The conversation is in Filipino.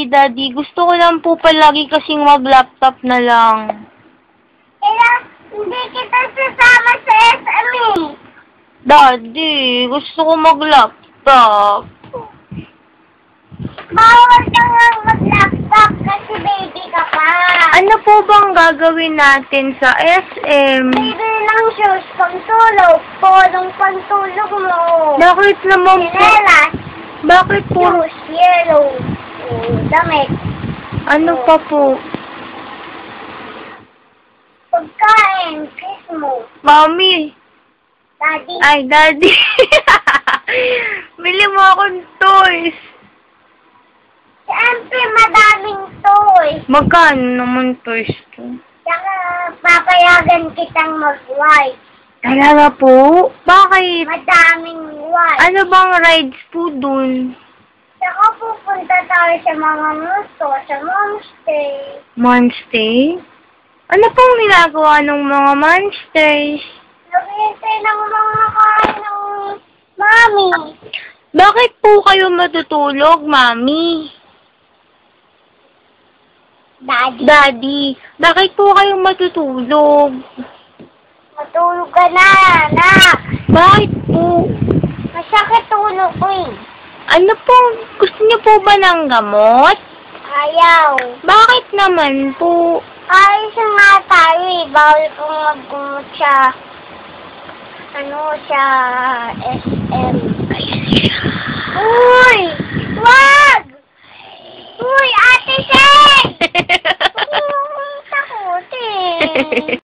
Daddy, gusto ko lang po palagi kasing mag-laptop na lang. Kaya, hindi kita sasama sa SME. Daddy, gusto ko mag-laptop. Bawal ka nga mag-laptop kasi baby ka pa. Ano po bang gagawin natin sa SM? Bibili ng shoes pang-tulog. Polong pang-tulog mo. Bakit naman po? Sinelas. Bakit po? Shoes, yellow. Damit. Ano pa po? Pagkain, kiss mo. Mami. Daddy. Ay, Daddy. Bili mo akong toys. Siyempre, madaming toys. Magkano naman toys to? Saka, papayagan kitang mag-ride. Talaga po? Bakit? Madaming ride. Ano bang rides po dun? Saka pupunta tayo sa mga gusto, sa Momstay. Monstay? Ano pong ginagawa ng mga monsters? Naghihintay ng mga kain ng mami. Bakit po kayo matutulog, Mami? Daddy, bakit po kayo matutulog? Matulog ka na, anak. Bakit po? Masakit tulog ko eh. Ano po? Gusto niyo po ba ng gamot? Ayaw. Bakit naman po? Ayos nga tayo eh. Bawal kong mag-gumot sa, sa SM. Uy! Wag! Uy, Ate Seng! Takot eh.